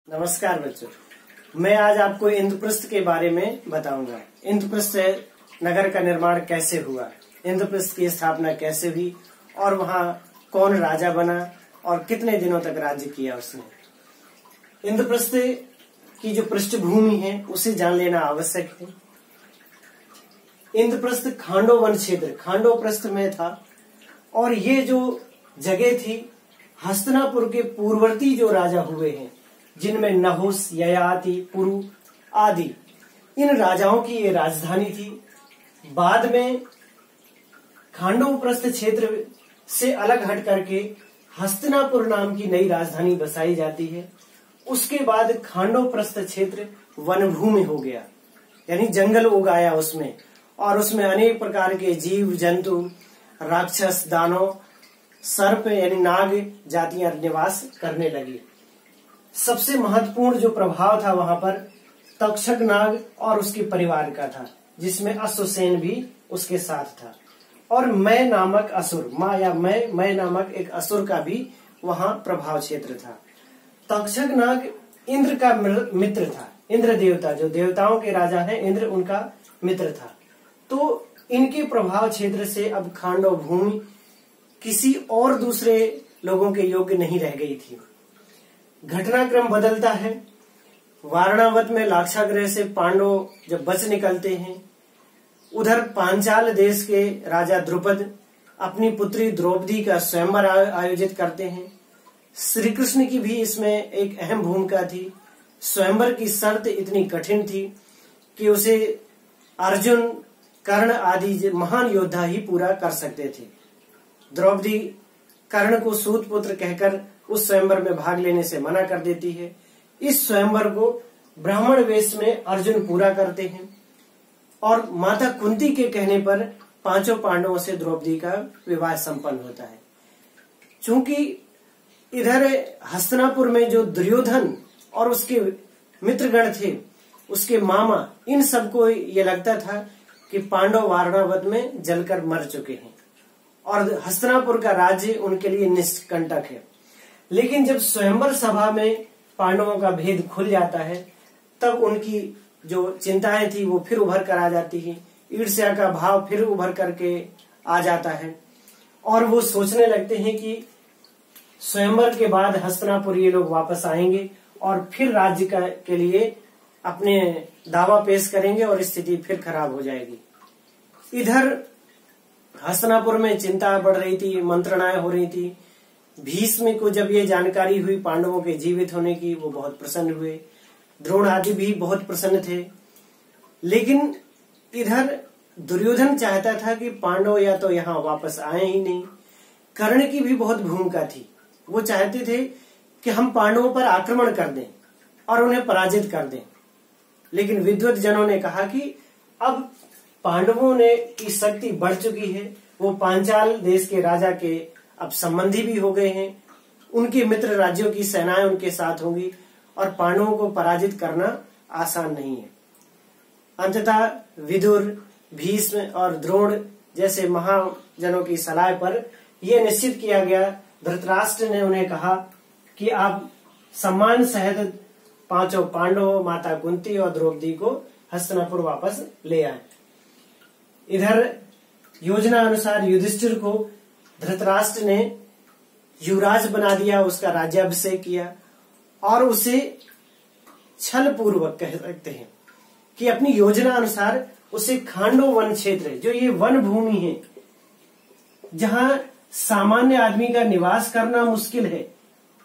नमस्कार बच्चों, मैं आज आपको इंद्रप्रस्थ के बारे में बताऊंगा। इंद्रप्रस्थ नगर का निर्माण कैसे हुआ, इंद्रप्रस्थ की स्थापना कैसे हुई और वहां कौन राजा बना और कितने दिनों तक राज्य किया उसने। इंद्रप्रस्थ की जो पृष्ठभूमि है उसे जान लेना आवश्यक है। इंद्रप्रस्थ खांडव वन क्षेत्र खांडवप्रस्थ में था और ये जो जगह थी हस्तिनापुर के पूर्ववर्ती जो राजा हुए हैं जिनमें नहुस, ययाति, पुरु आदि इन राजाओं की ये राजधानी थी। बाद में खांडवप्रस्थ क्षेत्र से अलग हट करके हस्तिनापुर नाम की नई राजधानी बसाई जाती है। उसके बाद खांडवप्रस्थ क्षेत्र वनभूमि हो गया, यानी जंगल उगाया उसमें, और उसमें अनेक प्रकार के जीव जंतु, राक्षस, दानव, सर्प यानी नाग जातियां निवास करने लगी। सबसे महत्वपूर्ण जो प्रभाव था वहां पर तक्षक नाग और उसके परिवार का था, जिसमें अश्वसेन भी उसके साथ था, और मैं नामक असुर, माँ या मैं नामक एक असुर का भी वहां प्रभाव क्षेत्र था। तक्षक नाग इंद्र का मित्र था, इंद्र देवता जो देवताओं के राजा हैं, इंद्र उनका मित्र था। तो इनके प्रभाव क्षेत्र से अब खांडव भूमि किसी और दूसरे लोगों के योग्य नहीं रह गई थी। घटनाक्रम बदलता है। वारणावत में लाक्षागृह से पांडव जब बच निकलते हैं, उधर पांचाल देश के राजा द्रुपद अपनी पुत्री द्रौपदी का स्वयंवर आयोजित करते हैं। श्री कृष्ण की भी इसमें एक अहम भूमिका थी। स्वयंवर की शर्त इतनी कठिन थी कि उसे अर्जुन, कर्ण आदि महान योद्धा ही पूरा कर सकते थे। द्रौपदी कर्ण को सूत पुत्र कहकर उस स्वयंवर में भाग लेने से मना कर देती है। इस स्वयंवर को ब्राह्मण वेश में अर्जुन पूरा करते हैं और माता कुंती के कहने पर पांचों पांडवों से द्रौपदी का विवाह संपन्न होता है। चूंकि इधर हस्तिनापुर में जो दुर्योधन और उसके मित्रगण थे, उसके मामा, इन सबको ये लगता था कि पांडव वारणावत में जलकर मर चुके हैं और हस्तिनापुर का राज्य उनके लिए निष्कंटक है। लेकिन जब स्वयंवर सभा में पांडवों का भेद खुल जाता है, तब उनकी जो चिंताएं थी वो फिर उभर कर आ जाती है, ईर्ष्या का भाव फिर उभर करके आ जाता है और वो सोचने लगते हैं कि स्वयंवर के बाद हस्तिनापुर ये लोग वापस आएंगे और फिर राज्य के लिए अपने दावा पेश करेंगे और स्थिति फिर खराब हो जाएगी। इधर हस्तिनापुर में चिंता बढ़ रही थी, मंत्रणाएं हो रही थी। भीष्म को जब ये जानकारी हुई पांडवों के जीवित होने की, वो बहुत प्रसन्न हुए। द्रोण आदि भी बहुत प्रसन्न थे। लेकिन इधर दुर्योधन चाहता था कि पांडव या तो यहाँ वापस आए ही नहीं। कर्ण की भी बहुत भूमिका थी। वो चाहते थे कि हम पांडवों पर आक्रमण कर दें और उन्हें पराजित कर दें। लेकिन विद्वत जनों ने कहा कि अब पांडवों ने की शक्ति बढ़ चुकी है, वो पांचाल देश के राजा के अब संबंधी भी हो गए हैं, उनके मित्र राज्यों की सेनाएं उनके साथ होंगी और पांडवों को पराजित करना आसान नहीं है। अंततः विदुर, भीष्म और द्रोण जैसे महाजनों की सलाह पर यह निश्चित किया गया। धृतराष्ट्र ने उन्हें कहा कि आप सम्मान सहित पांचों पांडवों, माता कुंती और द्रौपदी को हस्तिनापुर वापस ले आए। इधर योजना अनुसार युधिष्ठिर को धृतराष्ट्र ने युवराज बना दिया, उसका राज्याभिषेक किया और उसे छल पूर्वक कह सकते हैं कि अपनी योजना अनुसार उसे खांडव वन क्षेत्र, जो ये वन भूमि है जहां सामान्य आदमी का निवास करना मुश्किल है,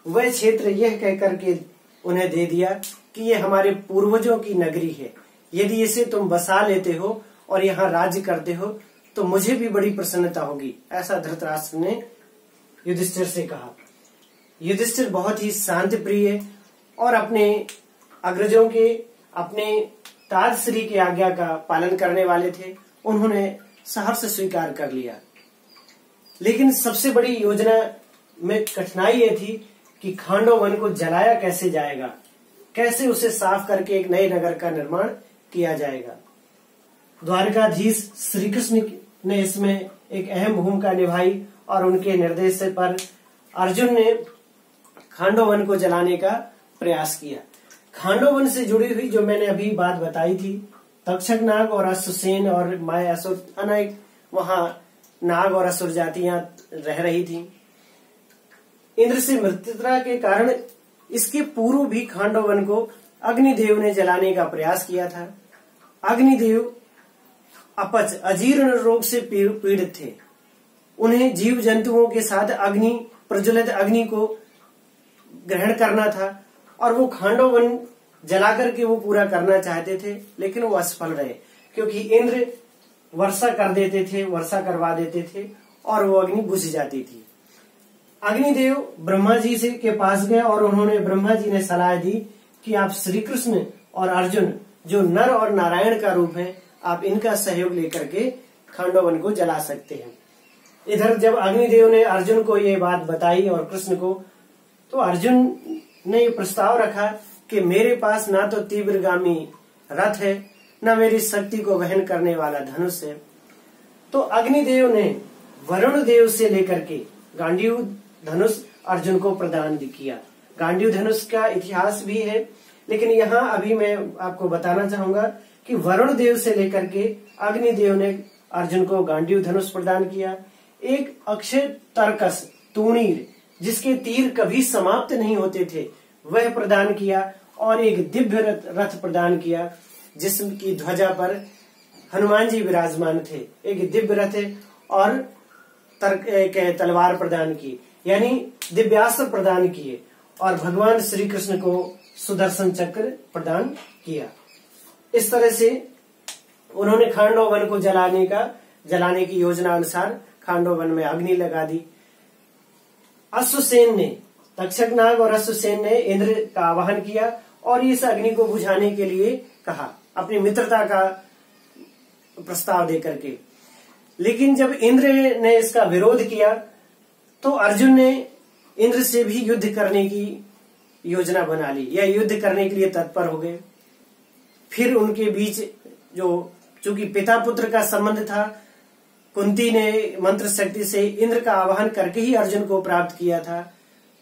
वह क्षेत्र यह कह करके उन्हें दे दिया कि ये हमारे पूर्वजों की नगरी है। यदि इसे तुम बसा लेते हो और यहाँ राज्य करते हो तो मुझे भी बड़ी प्रसन्नता होगी, ऐसा धृतराष्ट्र ने युधिष्ठिर से कहा। युधिष्ठिर बहुत ही शांति प्रिय और अपने अग्रजों के, अपने ताजश्री की आज्ञा का पालन करने वाले थे। उन्होंने सहर्ष स्वीकार कर लिया। लेकिन सबसे बड़ी योजना में कठिनाई ये थी कि खांडव वन को जलाया कैसे जाएगा, कैसे उसे साफ करके एक नए नगर का निर्माण किया जाएगा। द्वारकाधीश श्री कृष्ण ने इसमें एक अहम भूमिका निभाई और उनके निर्देश पर अर्जुन ने खांडव वन को जलाने का प्रयास किया। खांडव वन से जुड़ी हुई जो मैंने अभी बात बताई थी, तक्षक नाग और अश्वसेन और माय असुर, अनेक वहां नाग और असुर जातियां रह रही थी। इंद्र से मित्रता के कारण इसके पूर्व भी खांडव वन को अग्निदेव ने जलाने का प्रयास किया था। अग्निदेव अपच अजीर्ण रोग से पीड़ित थे। उन्हें जीव जंतुओं के साथ प्रज्वलित अग्नि को ग्रहण करना था और वो खांडव वन जला करके वो पूरा करना चाहते थे, लेकिन वो असफल रहे, क्योंकि इंद्र वर्षा कर देते थे, वर्षा करवा देते थे और वो अग्नि बुझ जाती थी। अग्निदेव ब्रह्मा जी से के पास गए और उन्होंने ब्रह्मा जी ने सलाह दी कि आप श्री कृष्ण और अर्जुन जो नर और नारायण का रूप है, आप इनका सहयोग लेकर के खांडव वन को जला सकते हैं। इधर जब अग्निदेव ने अर्जुन को ये बात बताई और कृष्ण को, तो अर्जुन ने ये प्रस्ताव रखा कि मेरे पास ना तो तीव्रगामी रथ है, न मेरी शक्ति को वहन करने वाला धनुष है। तो अग्निदेव ने वरुण देव से लेकर के गांडीव धनुष अर्जुन को प्रदान किया। गांडीव धनुष का इतिहास भी है, लेकिन यहाँ अभी मैं आपको बताना चाहूंगा कि वरुण देव से लेकर के अग्निदेव ने अर्जुन को गांडीव धनुष प्रदान किया। एक अक्षय तर्कस तूणीर जिसके तीर कभी समाप्त नहीं होते थे, वह प्रदान किया और एक दिव्य रथ प्रदान किया जिसकी ध्वजा पर हनुमान जी विराजमान थे। एक दिव्य रथ और तलवार प्रदान की, यानी दिव्यास्त्र प्रदान किए और भगवान श्री कृष्ण को सुदर्शन चक्र प्रदान किया। इस तरह से उन्होंने खांडव वन को जलाने की योजना अनुसार खांडव वन में अग्नि लगा दी। अश्वसेन ने, तक्षक नाग और अश्वसेन ने इंद्र का आवाहन किया और इस अग्नि को बुझाने के लिए कहा, अपनी मित्रता का प्रस्ताव देकर के। लेकिन जब इंद्र ने इसका विरोध किया तो अर्जुन ने इंद्र से भी युद्ध करने की योजना बना ली, या युद्ध करने के लिए तत्पर हो गए। फिर उनके बीच चूंकि पिता पुत्र का संबंध था, कुंती ने मंत्र शक्ति से इंद्र का आवाहन करके ही अर्जुन को प्राप्त किया था।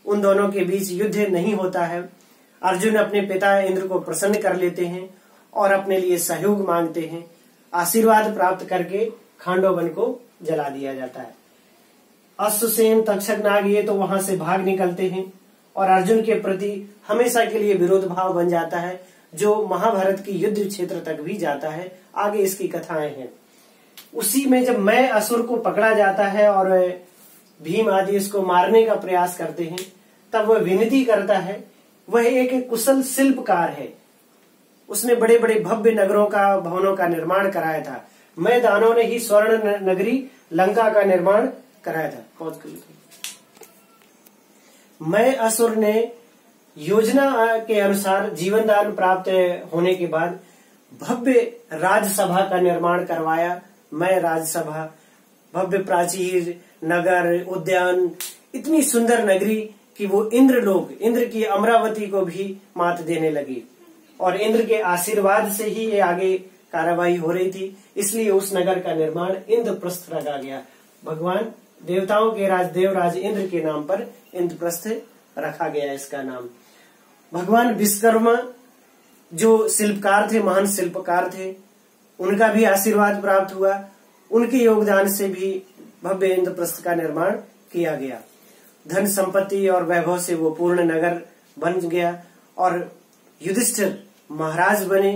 उन दोनों के बीच युद्ध नहीं होता है। अर्जुन अपने पिता इंद्र को प्रसन्न कर लेते हैं और अपने लिए सहयोग मांगते हैं। आशीर्वाद प्राप्त करके खांडव वन को जला दिया जाता है। अश्वसेन, तक्षक नाग ये तो वहां से भाग निकलते हैं और अर्जुन के प्रति हमेशा के लिए विरोध भाव बन जाता है, जो महाभारत की युद्ध क्षेत्र तक भी जाता है। आगे इसकी कथाएं हैं। उसी में जब मैं असुर को पकड़ा जाता है और भीम आदि इसको मारने का प्रयास करते हैं, तब वह विनती करता है। वह एक कुशल शिल्पकार है, उसने बड़े बड़े भव्य नगरों का, भवनों का निर्माण कराया था। मैदानों ने ही स्वर्ण नगरी लंका का निर्माण कराया था। मैं असुर ने योजना के अनुसार जीवन दान प्राप्त होने के बाद भव्य राजसभा का निर्माण करवाया। मैं राजसभा, भव्य प्राचीर, नगर, उद्यान, इतनी सुंदर नगरी कि वो इंद्र की अमरावती को भी मात देने लगी और इंद्र के आशीर्वाद से ही ये आगे कार्यवाही हो रही थी। इसलिए उस नगर का निर्माण इंद्रप्रस्थ रखा गया। भगवान देवताओं के देवराज इंद्र के नाम पर इंद्रप्रस्थ रखा गया इसका नाम। भगवान विश्वकर्मा जो शिल्पकार थे, महान शिल्पकार थे, उनका भी आशीर्वाद प्राप्त हुआ। उनके योगदान से भी भव्य इंद्रप्रस्थ का निर्माण किया गया। धन संपत्ति और वैभव से वो पूर्ण नगर बन गया और युधिष्ठिर महाराज बने।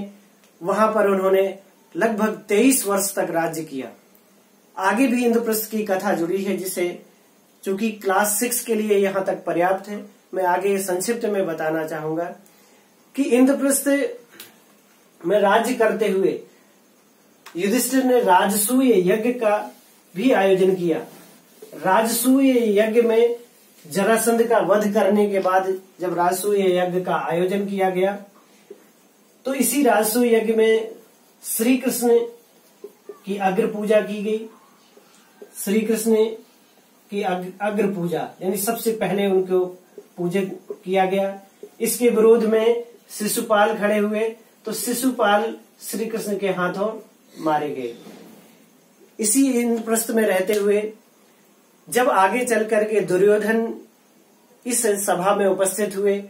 वहां पर उन्होंने लगभग 23 वर्ष तक राज्य किया। आगे भी इंद्रप्रस्थ की कथा जुड़ी है, जिसे चूंकि क्लास 6 के लिए यहाँ तक पर्याप्त है, मैं आगे संक्षिप्त में बताना चाहूंगा कि इंद्रप्रस्थ में राज्य करते हुए युधिष्ठिर ने राजसूय यज्ञ का भी आयोजन किया। राजसूय यज्ञ में जरासंध का वध करने के बाद जब राजसूय यज्ञ का आयोजन किया गया, तो इसी राजसूय यज्ञ में श्री कृष्ण की अग्र पूजा की गई। श्री कृष्ण की अग्र पूजा यानी सबसे पहले उनको पूजन किया गया। इसके विरोध में शिशुपाल खड़े हुए, तो शिशुपाल श्री कृष्ण के हाथों मारे गए। इसी इंद्रप्रस्थ में रहते हुए जब आगे चल करके दुर्योधन इस सभा में उपस्थित हुए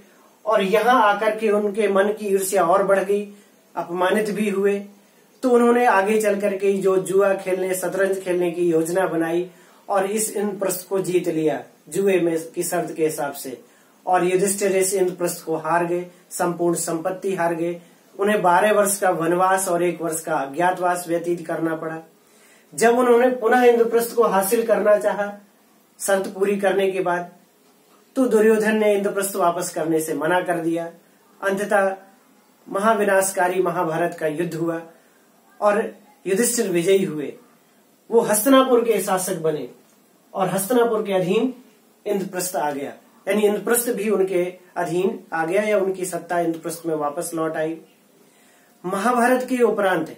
और यहाँ आकर के उनके मन की ईर्ष्या और बढ़ गई, अपमानित भी हुए। तो उन्होंने आगे चल करके जो जुआ खेलने, शतरंज खेलने की योजना बनाई और इस इंद्रप्रस्थ को जीत लिया जुए में की शर्त के हिसाब से। और युधिष्ठिर इस इंद्रप्रस्थ को हार गए, संपूर्ण संपत्ति हार गए। उन्हें 12 वर्ष का वनवास और 1 वर्ष का अज्ञातवास व्यतीत करना पड़ा। जब उन्होंने पुनः इंद्रप्रस्थ को हासिल करना चाहा शर्त पूरी करने के बाद, तो दुर्योधन ने इंद्रप्रस्थ वापस करने से मना कर दिया। अंततः महाविनाशकारी महाभारत का युद्ध हुआ और युधिष्ठिर विजयी हुए। वो हस्तिनापुर के शासक बने और हस्तिनापुर के अधीन इंद्रप्रस्थ आ गया, यानी इंद्रप्रस्थ भी उनके अधीन आ गया या उनकी सत्ता इंद्रप्रस्थ में वापस लौट आई। महाभारत के उपरांत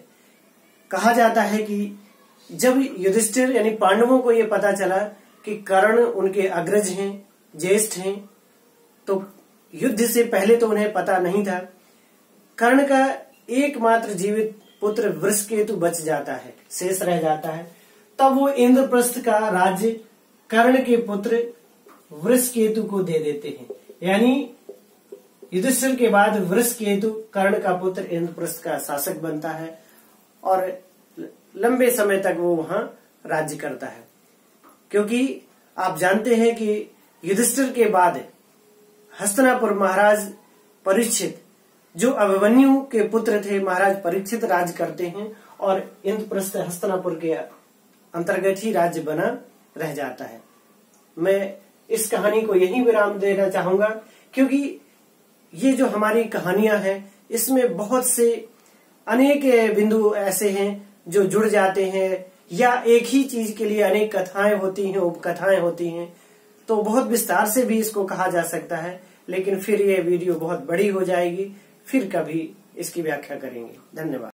कहा जाता है कि जब युधिष्ठिर यानी पांडवों को ये पता चला कि कर्ण उनके अग्रज हैं, ज्येष्ठ हैं, तो युद्ध से पहले तो उन्हें पता नहीं था। कर्ण का एकमात्र जीवित पुत्र वृषकेतु बच जाता है, शेष रह जाता है। तब वो इंद्रप्रस्थ का राज्य कर्ण के पुत्र वृषकेतु को दे देते हैं, यानी युधिष्ठिर के बाद वृषकेतु कर्ण का पुत्र इंद्रप्रस्थ का शासक बनता है और लंबे समय तक वो वहां राज्य करता है। क्योंकि आप जानते हैं कि युधिष्ठिर के बाद हस्तिनापुर महाराज परीक्षित, जो अभिमन्यु के पुत्र थे, महाराज परीक्षित राज्य करते हैं और इंद्रप्रस्थ हस्तिनापुर के अंतर्गत ही राज्य बना रह जाता है। मैं इस कहानी को यही विराम देना चाहूंगा, क्योंकि ये जो हमारी कहानियां हैं इसमें बहुत से अनेक बिंदु ऐसे हैं जो जुड़ जाते हैं, या एक ही चीज के लिए अनेक कथाएं होती हैं, उपकथाएं होती हैं। तो बहुत विस्तार से भी इसको कहा जा सकता है, लेकिन फिर ये वीडियो बहुत बड़ी हो जाएगी, फिर कभी इसकी व्याख्या करेंगे। धन्यवाद।